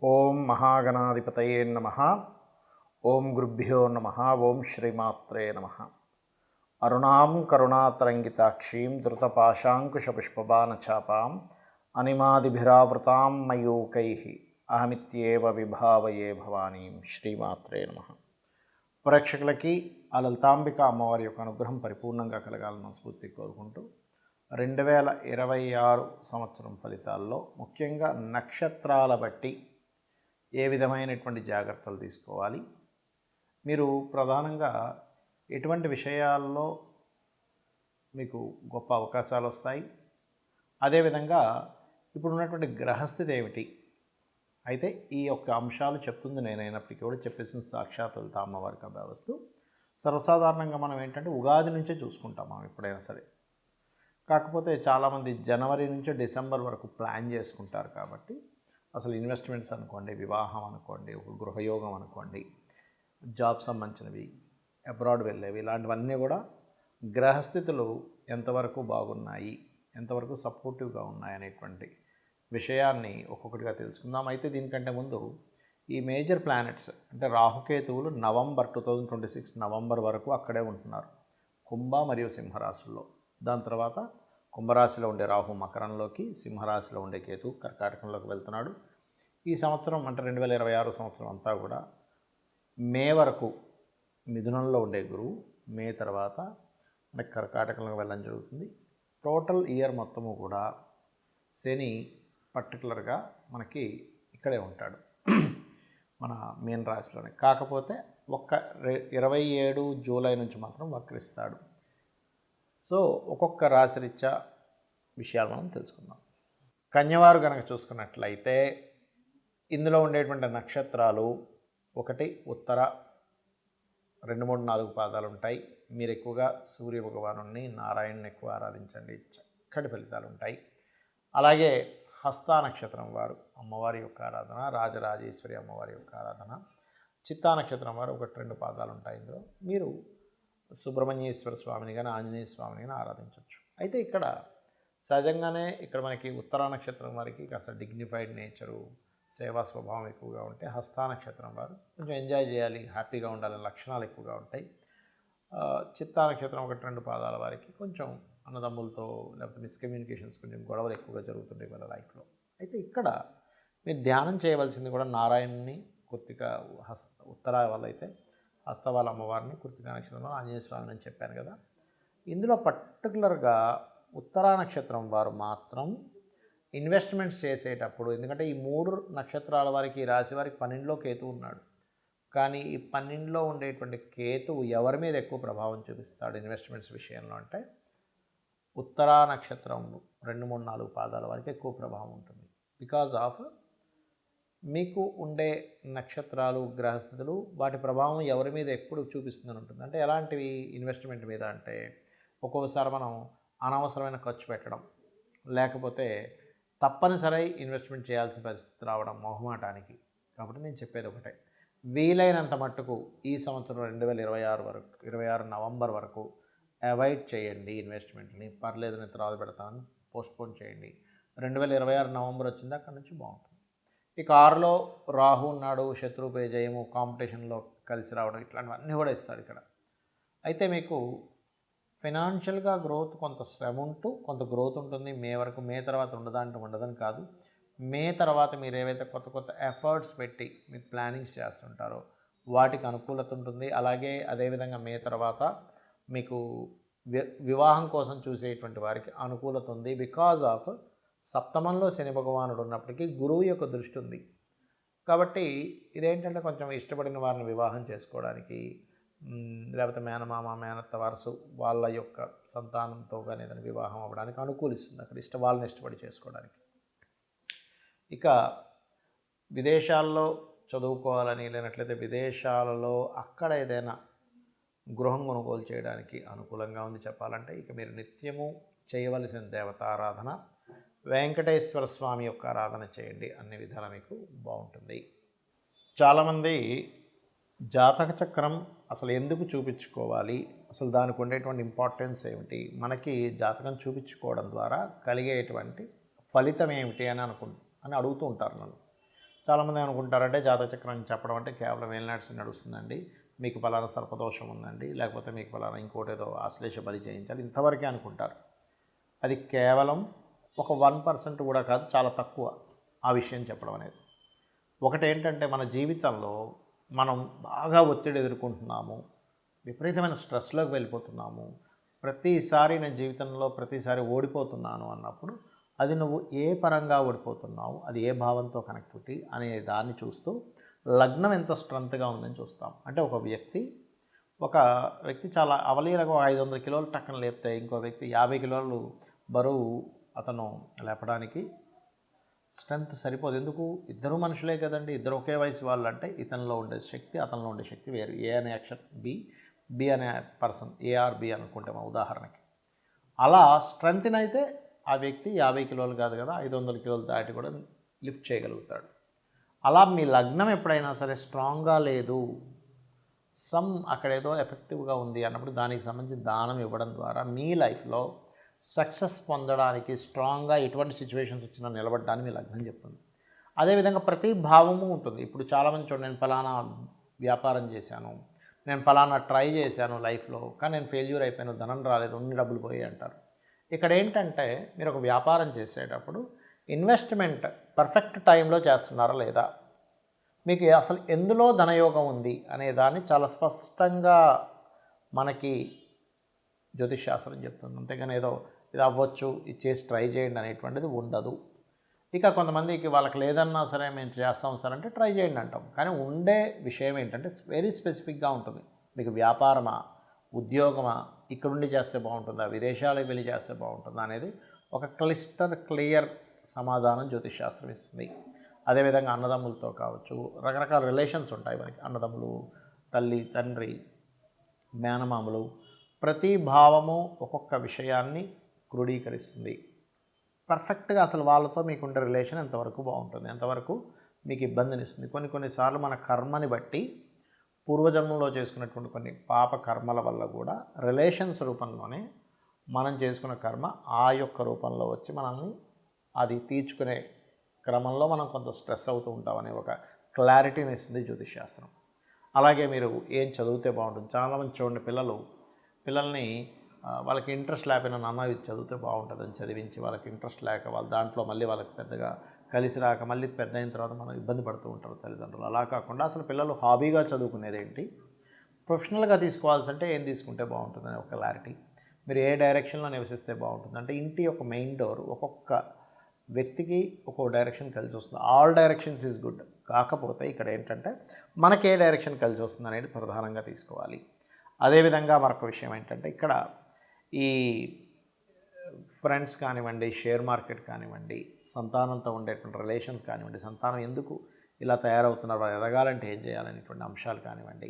ఓం మహాగణాధిపతయే నమ. ఓం గురుభ్యో నమ. ఓం శ్రీమాత్రే నమ. అరుణాం కరుణాతరంగితాక్షీం ధృతపాశాంకుశపుష్పబాణచాపాం అనిమాదిభిరావృతాం మయూకై అహమిత్యేవ విభావయే భవానీం. శ్రీమాత్రే నమ. ప్రేక్షకులకి ఆ లలితాంబిక అమ్మవారి యొక్క అనుగ్రహం పరిపూర్ణంగా కలగాలని మనస్ఫూర్తి కోరుకుంటూ 2026 సంవత్సరం ఫలితాల్లో ముఖ్యంగా నక్షత్రాల బట్టి ఏ విధమైనటువంటి జాగ్రత్తలు తీసుకోవాలి, మీరు ప్రధానంగా ఎటువంటి విషయాల్లో మీకు గొప్ప అవకాశాలు వస్తాయి, అదేవిధంగా ఇప్పుడు ఉన్నటువంటి గ్రహస్థితి ఏమిటి. అయితే ఈ యొక్క అంశాలు చెప్తుంది నేనైనప్పటికీ కూడా చెప్పేసిన సాక్షాత్ లలిత అమ్మవారికి అభ్యవస్తు. సర్వసాధారణంగా మనం ఏంటంటే ఉగాది నుంచే చూసుకుంటాం మనం ఎప్పుడైనా సరే. కాకపోతే చాలామంది జనవరి నుంచి డిసెంబర్ వరకు ప్లాన్ చేసుకుంటారు. కాబట్టి అసలు ఇన్వెస్ట్మెంట్స్ అనుకోండి, వివాహం అనుకోండి, ఒక గృహయోగం అనుకోండి, జాబ్ సంబంధించినవి, అబ్రాడ్ వెళ్ళేవి, ఇలాంటివన్నీ కూడా గ్రహస్థితులు ఎంతవరకు బాగున్నాయి, ఎంతవరకు సపోర్టివ్గా ఉన్నాయి అనేటువంటి విషయాన్ని ఒక్కొక్కటిగా తెలుసుకుందాం. అయితే దీనికంటే ముందు ఈ మేజర్ ప్లానెట్స్ అంటే రాహుకేతువులు నవంబర్ 2026 నవంబర్ వరకు అక్కడే ఉంటున్నారు, కుంభ మరియు సింహరాశుల్లో. దాని తర్వాత కుంభరాశిలో ఉండే రాహు మకరంలోకి, సింహరాశిలో ఉండే కేతు కర్కాటకంలోకి వెళ్తున్నాడు. ఈ సంవత్సరం అంటే 2026 సంవత్సరం అంతా కూడా మే వరకు మిథునంలో ఉండే గురువు మే తర్వాత మనకి కర్కాటకంలోకి వెళ్ళడం జరుగుతుంది. టోటల్ ఇయర్ మొత్తము కూడా శని పర్టికులర్గా మనకి ఇక్కడే ఉంటాడు మన మీన రాశిలోనే. కాకపోతే 27 జూలై నుంచి మాత్రం వక్రిస్తాడు. సో ఒక్కొక్క రాశిరీత్యా విషయాలు మనం తెలుసుకుందాం. కన్యవారు కనుక చూసుకున్నట్లయితే ఇందులో ఉండేటువంటి నక్షత్రాలు 1 ఉత్తర 2, 3, 4 పాదాలు ఉంటాయి. మీరు ఎక్కువగా సూర్య భగవానుని నారాయణని ఎక్కువ ఆరాధించండి, చక్కటి ఫలితాలు ఉంటాయి. అలాగే హస్తా నక్షత్రం వారు అమ్మవారి యొక్క ఆరాధన, రాజరాజేశ్వరి అమ్మవారి యొక్క ఆరాధన. చిత్తా నక్షత్రం వారు 1, 2 పాదాలు ఉంటాయి. ఇందులో మీరు సుబ్రహ్మణ్యేశ్వర స్వామిని కానీ ఆంజనేయ స్వామిని కానీ ఆరాధించవచ్చు. అయితే ఇక్కడ సహజంగానే ఇక్కడ మనకి ఉత్తరా నక్షత్రం వారికి కాస్త డిగ్నిఫైడ్ నేచరు, సేవా స్వభావం ఎక్కువగా ఉంటే, హస్తా నక్షత్రం వారు కొంచెం ఎంజాయ్ చేయాలి, హ్యాపీగా ఉండాలని లక్షణాలు ఎక్కువగా ఉంటాయి. చిత్తా నక్షత్రం 1, 2 పాదాల వారికి కొంచెం అన్నదమ్ములతో లేకపోతే మిస్కమ్యూనికేషన్స్, కొంచెం గొడవలు ఎక్కువగా జరుగుతుంటాయి వాళ్ళ లైఫ్లో. అయితే ఇక్కడ మీరు ధ్యానం చేయవలసింది కూడా నారాయణుని, కృత్తిక ఉత్తర వాళ్ళైతే హస్తవాళ్ళ అమ్మవారిని, కృత్తిక నక్షత్రంలో ఆంజనేయ స్వామిని అని చెప్పాను కదా. ఇందులో పర్టికులర్గా ఉత్తరా నక్షత్రం వారు మాత్రం ఇన్వెస్ట్మెంట్స్ చేసేటప్పుడు, ఎందుకంటే ఈ 3 నక్షత్రాల వారికి, ఈ రాశి వారికి 12లో కేతు ఉన్నాడు. కానీ ఈ 12లో ఉండేటువంటి కేతువు ఎవరి మీద ఎక్కువ ప్రభావం చూపిస్తాడు ఇన్వెస్ట్మెంట్స్ విషయంలో అంటే ఉత్తరా నక్షత్రం 2, 3, 4 పాదాల వారికి ఎక్కువ ప్రభావం ఉంటుంది. బికాజ్ ఆఫ్ మీకు ఉండే నక్షత్రాలు, గ్రహస్థితులు, వాటి ప్రభావం ఎవరి మీద ఎప్పుడు చూపిస్తుందని ఉంటుంది. అంటే ఎలాంటివి ఇన్వెస్ట్మెంట్ మీద అంటే ఒక్కొక్కసారి మనం అనవసరమైన ఖర్చు పెట్టడం, లేకపోతే తప్పనిసరి ఇన్వెస్ట్మెంట్ చేయాల్సిన పరిస్థితి రావడం మొహమాటానికి. కాబట్టి నేను చెప్పేది ఒకటే, వీలైనంత మట్టుకు ఈ సంవత్సరం 2026 నవంబర్ వరకు అవాయిడ్ చేయండి ఇన్వెస్ట్మెంట్ని. పర్లేదు నేను తర్వాత పెడతాను, పోస్ట్పోన్ చేయండి. 2026 నవంబర్ వచ్చింది అక్కడి నుంచి బాగుంటుంది. ఇక 6లో రాహు ఉన్నాడు, శత్రుపై జయము, కాంపిటీషన్లో కలిసి రావడం, ఇట్లాంటివన్నీ కూడా ఇస్తాడు ఇక్కడ. అయితే మీకు ఫైనాన్షియల్గా గ్రోత్ కొంత శ్రమ ఉంటూ కొంత గ్రోత్ ఉంటుంది మే వరకు. మే తర్వాత ఉండదని కాదు, మే తర్వాత మీరు ఏవైతే కొత్త కొత్త ఎఫర్ట్స్ పెట్టి మీరు ప్లానింగ్స్ చేస్తుంటారో వాటికి అనుకూలత ఉంటుంది. అలాగే అదేవిధంగా మే తర్వాత మీకు వివాహం కోసం చూసేటువంటి వారికి అనుకూలత ఉంది. బికాజ్ ఆఫ్ సప్తమంలో శని భగవానుడు ఉన్నప్పటికీ గురువు యొక్క దృష్టి ఉంది. కాబట్టి ఇదేంటంటే కొంచెం ఇష్టపడిన వారిని వివాహం చేసుకోవడానికి, లేకపోతే మేనమామ, మేనత్త వరుసు వాళ్ళ యొక్క సంతానంతో కానీ ఏదైనా వివాహం అవ్వడానికి అనుకూలిస్తుంది అక్కడ, వాళ్ళని ఇష్టపడి చేసుకోవడానికి. ఇక విదేశాల్లో చదువుకోవాలని, లేనట్లయితే విదేశాలలో అక్కడ ఏదైనా గృహం కొనుగోలు చేయడానికి అనుకూలంగా ఉంది చెప్పాలంటే. ఇక మీరు నిత్యము చేయవలసిన దేవతారాధన వెంకటేశ్వర స్వామి యొక్క ఆరాధన చేయండి, అన్ని విధాలా మీకు బాగుంటుంది. చాలామంది జాతక చక్రం అసలు ఎందుకు చూపించుకోవాలి, అసలు దానికి ఉండేటువంటి ఇంపార్టెన్స్ ఏమిటి, మనకి జాతకం చూపించుకోవడం ద్వారా కలిగేటువంటి ఫలితం ఏమిటి అని అడుగుతూ ఉంటారు నన్ను. చాలామంది అనుకుంటారంటే జాతక చక్రాన్ని చెప్పడం అంటే కేవలం ఏలినాడ్స్ నడుస్తుందండి, మీకు పలానా సర్పదోషం ఉందండి, లేకపోతే మీకు పలానా ఇంకోటి ఏదో ఆశ్లేష బలి చేయించాలి, ఇంతవరకే అనుకుంటారు. అది కేవలం ఒక 1% కూడా కాదు, చాలా తక్కువ ఆ విషయం చెప్పడం అనేది. ఒకటి ఏంటంటే మన జీవితంలో మనం బాగా ఒత్తిడి ఎదుర్కొంటున్నాము, విపరీతమైన స్ట్రెస్లోకి వెళ్ళిపోతున్నాము, ప్రతిసారి నేను జీవితంలో ప్రతిసారి ఓడిపోతున్నాను అన్నప్పుడు అది నువ్వు ఏ పరంగా ఓడిపోతున్నావు, అది ఏ భావంతో కనెక్టివిటీ అనే దాన్ని చూస్తూ లగ్నం ఎంత స్ట్రెంత్గా ఉందని చూస్తాం. అంటే ఒక వ్యక్తి చాలా అవలీలగా 500 కిలోలు టక్కన లేపితే ఇంకో వ్యక్తి 50 కిలోలు బరువు అతను లేపడానికి స్ట్రెంత్ సరిపోదు. ఎందుకు? ఇద్దరు మనుషులే కదండి, ఇద్దరు ఒకే వయసు వాళ్ళు. అంటే ఇతనిలో ఉండే శక్తి అతనిలో ఉండే శక్తి వేరు. ఏ అనే అక్షరం బి అనే పర్సన్ ఏఆర్బి అనుకుంటే మా ఉదాహరణకి అలా స్ట్రెంత్ని అయితే ఆ వ్యక్తి 50 కిలోలు కాదు కదా, 500 కిలోలు దాటి కూడా లిఫ్ట్ చేయగలుగుతాడు. అలా మీ లగ్నం ఎప్పుడైనా సరే స్ట్రాంగ్గా లేదు, అక్కడ ఏదో ఎఫెక్టివ్గా ఉంది అన్నప్పుడు దానికి సంబంధించి దానం ఇవ్వడం ద్వారా మీ లైఫ్లో సక్సెస్ పొందడానికి, స్ట్రాంగ్గా ఎటువంటి సిచ్యువేషన్స్ వచ్చినా నిలబడడానికి మీ లగ్నం చెప్తుంది. అదేవిధంగా ప్రతి భావము ఉంటుంది. ఇప్పుడు చాలామంది చూడండి, నేను ఫలానా వ్యాపారం చేశాను, నేను ఫలానా ట్రై చేశాను లైఫ్లో, కానీ నేను ఫెయిల్యూర్ అయిపోయాను, ధనం రాలేదు, ఉన్ని డబ్బులు పోయి అంటారు. ఇక్కడ ఏంటంటే మీరు ఒక వ్యాపారం చేసేటప్పుడు ఇన్వెస్ట్మెంట్ పర్ఫెక్ట్ టైంలో చేస్తున్నారా లేదా, మీకు అసలు ఎందులో ధనయోగం ఉంది అనే దాన్ని చాలా స్పష్టంగా మనకి జ్యోతిష్ శాస్త్రం చెప్తుంది. అంతేగాని ఏదో ఇది అవ్వచ్చు, ఇది చేసి ట్రై చేయండి అనేటువంటిది ఉండదు. ఇక కొంతమందికి వాళ్ళకి లేదన్నా సరే మేము చేస్తాం సార్ అంటే ట్రై చేయండి అంటాం. కానీ ఉండే విషయం ఏంటంటే వెరీ స్పెసిఫిక్గా ఉంటుంది. మీకు వ్యాపారమా, ఉద్యోగమా, ఇక్కడుండి చేస్తే బాగుంటుందా, విదేశాలకు వెళ్ళి చేస్తే బాగుంటుందా అనేది ఒక క్లియర్ సమాధానం జ్యోతిష్ శాస్త్రం ఇస్తుంది. అదేవిధంగా అన్నదమ్ములతో కావచ్చు, రకరకాల రిలేషన్స్ ఉంటాయి మనకి. అన్నదమ్ములు, తల్లి, తండ్రి, మేనమామలు, ప్రతి భావము ఒక్కొక్క విషయాన్ని క్రోడీకరిస్తుంది. పర్ఫెక్ట్గా అసలు వాళ్ళతో మీకుండే రిలేషన్ ఎంతవరకు బాగుంటుంది, ఎంతవరకు మీకు ఇబ్బందిని ఇస్తుంది. కొన్నిసార్లు మన కర్మని బట్టి పూర్వజన్మలో చేసుకున్నటువంటి కొన్ని పాప కర్మల వల్ల కూడా రిలేషన్స్ రూపంలోనే మనం చేసుకున్న కర్మ ఆ యొక్క రూపంలో వచ్చి మనల్ని అది తీర్చుకునే క్రమంలో మనం కొంత స్ట్రెస్ అవుతూ ఉంటామనే ఒక క్లారిటీని ఇస్తుంది జ్యోతిష్ శాస్త్రం. అలాగే మీరు ఏం చదివితే బాగుంటుంది. చాలామంది చూడండి, పిల్లల్ని వాళ్ళకి ఇంట్రెస్ట్ లేకపోయినా నాన్న ఇది చదివితే బాగుంటుందని చదివించి, వాళ్ళకి ఇంట్రెస్ట్ లేక వాళ్ళ దాంట్లో మళ్ళీ వాళ్ళకి పెద్దగా కలిసి రాక మళ్ళీ పెద్ద అయిన తర్వాత మనం ఇబ్బంది పడుతూ ఉంటారు తల్లిదండ్రులు. అలా కాకుండా అసలు పిల్లలు హాబీగా చదువుకునేది ఏంటి, ప్రొఫెషనల్గా తీసుకోవాల్సింటే ఏం తీసుకుంటే బాగుంటుందని ఒక క్లారిటీ, మీరు ఏ డైరెక్షన్లో నివసిస్తే బాగుంటుంది అంటే ఇంటి యొక్క మెయిన్ డోర్ ఒక్కొక్క వ్యక్తికి ఒక్కో డైరెక్షన్ కలిసి వస్తుంది. All directions is good. కాకపోతే ఇక్కడ ఏంటంటే మనకి ఏ డైరెక్షన్ కలిసి వస్తుంది అనేది ప్రధానంగా తీసుకోవాలి. అదేవిధంగా మరొక విషయం ఏంటంటే ఇక్కడ ఈ ఫ్రెండ్స్ కానివ్వండి, షేర్ మార్కెట్ కానివ్వండి, సంతానంతో ఉండేటువంటి రిలేషన్స్ కానివ్వండి, సంతానం ఎందుకు ఇలా తయారవుతున్నారు, వాళ్ళు ఎదగాలంటే ఏం చేయాలనేటువంటి అంశాలు కానివ్వండి,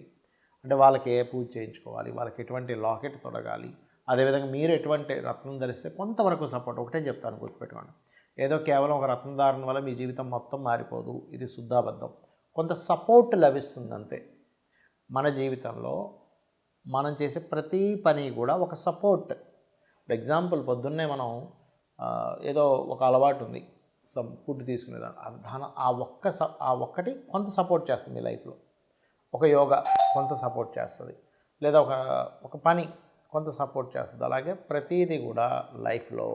అంటే వాళ్ళకి ఏ పూజ చేయించుకోవాలి, వాళ్ళకి ఎటువంటి లాకెట్ తొడగాలి, అదేవిధంగా మీరు ఎటువంటి రత్నం ధరిస్తే కొంతవరకు సపోర్ట్. ఒకటే చెప్తాను, గుర్తుపెట్టుకోండి, ఏదో కేవలం ఒక రత్నధారణ వల్ల మీ జీవితం మొత్తం మారిపోదు, ఇది శుద్ధాబద్ధం. కొంత సపోర్ట్ లభిస్తుంది అంతే. మన జీవితంలో మనం చేసే ప్రతి పని కూడా ఒక సపోర్ట్. ఫర్ ఎగ్జాంపుల్, పొద్దున్నే మనం ఏదో ఒక అలవాటు ఉంది, ఫుడ్ తీసుకునేదాన్ని, ఆ ఒక్కటి కొంత సపోర్ట్ చేస్తుంది మీ లైఫ్లో. ఒక యోగా కొంత సపోర్ట్ చేస్తుంది, లేదా ఒక పని కొంత సపోర్ట్ చేస్తుంది. అలాగే ప్రతిదీ కూడా లైఫ్లో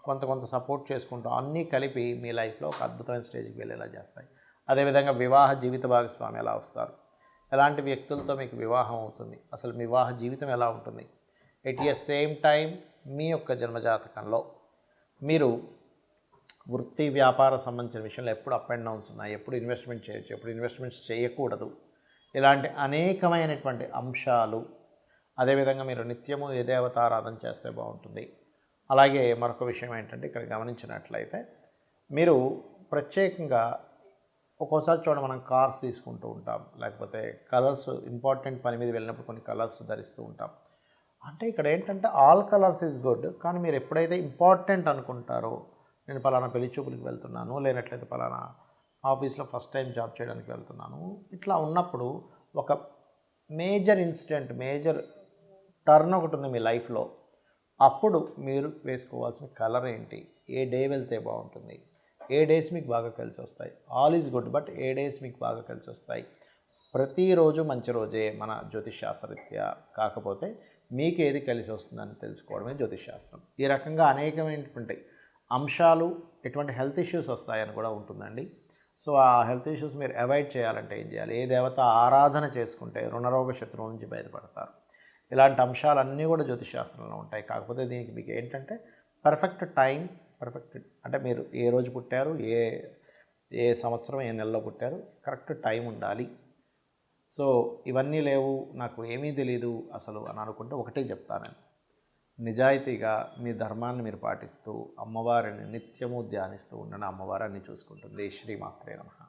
కొంత సపోర్ట్ చేసుకుంటూ అన్నీ కలిపి మీ లైఫ్లో ఒక అద్భుతమైన స్టేజ్కి వెళ్ళేలా చేస్తాయి. అదేవిధంగా వివాహ జీవిత భాగస్వామి ఎలా వస్తారు, ఎలాంటి వ్యక్తులతో మీకు వివాహం అవుతుంది, అసలు మీ వివాహ జీవితం ఎలా ఉంటుంది, ఎట్ ఎ సేమ్ టైం మీ యొక్క జన్మజాతకంలో మీరు వృత్తి వ్యాపార సంబంధించిన విషయంలో ఎప్పుడు అప్ అండ్ డౌన్స్ ఉన్నాయి, ఎప్పుడు ఇన్వెస్ట్మెంట్ చేయొచ్చు, ఎప్పుడు ఇన్వెస్ట్మెంట్స్ చేయకూడదు, ఇలాంటి అనేకమైనటువంటి అంశాలు. అదేవిధంగా మీరు నిత్యము ఏ దేవతారాధన చేస్తే బాగుంటుంది. అలాగే మరొక విషయం ఏంటంటే ఇక్కడ గమనించినట్లయితే మీరు ప్రత్యేకంగా ఒక్కోసారి చూడండి, మనం కార్స్ తీసుకుంటూ ఉంటాం, లేకపోతే కలర్స్, ఇంపార్టెంట్ పని మీద వెళ్ళినప్పుడు కొన్ని కలర్స్ ధరిస్తూ ఉంటాం. అంటే ఇక్కడ ఏంటంటే ఆల్ కలర్స్ ఈజ్ గుడ్, కానీ మీరు ఎప్పుడైతే ఇంపార్టెంట్ అనుకుంటారో, నేను పలానా పెళ్లి చూపులకు వెళ్తున్నాను, లేనట్లయితే పలానా ఆఫీస్లో ఫస్ట్ టైం జాబ్ చేయడానికి వెళ్తున్నాను, ఇట్లా ఉన్నప్పుడు ఒక మేజర్ ఇన్సిడెంట్, మేజర్ టర్న్ ఒకటి ఉంది మీ లైఫ్లో, అప్పుడు మీరు వేసుకోవాల్సిన కలర్ ఏంటి, ఏ డే వెళ్తే బాగుంటుంది, ఏ డేస్ మీకు బాగా కలిసి వస్తాయి? All is good, but A days మీకు బాగా కలిసి వస్తాయి? ప్రతిరోజు మంచి రోజే మన జ్యోతిష్ శాస్త్రరీత్యా. కాకపోతే మీకు ఏది కలిసి వస్తుందని తెలుసుకోవడమే జ్యోతిష్ శాస్త్రం. ఈ రకంగా అనేకమైనటువంటి అంశాలు, ఎటువంటి హెల్త్ ఇష్యూస్ వస్తాయని కూడా ఉంటుందండి. సో ఆ హెల్త్ ఇష్యూస్ మీరు అవాయిడ్ చేయాలంటే ఏం చేయాలి? ఏ దేవత ఆరాధన చేసుకుంటే రుణరోగ శత్రువుల నుంచి బయటపడతారు? ఇలాంటి అంశాలన్నీ కూడా జ్యోతిష్ శాస్త్రంలో ఉంటాయి. కాకపోతే దీనికి మీకు ఏంటంటే పర్ఫెక్ట్ టైం, పర్ఫెక్ట్ అంటే మీరు ఏ రోజు పుట్టారు, ఏ ఏ సంవత్సరం, ఏ నెలలో పుట్టారు, కరెక్ట్ టైం ఉండాలి. సో ఇవన్నీ లేవు, నాకు ఏమీ తెలీదు అసలు అని అనుకుంటే ఒకటే చెప్తాను. నిజాయితీగా మీ ధర్మాన్ని మీరు పాటిస్తూ అమ్మవారిని నిత్యము ధ్యానిస్తూ ఉండండి. అమ్మవారు అన్నీ చూసుకుంటుంది. శ్రీమాత్రే నమః.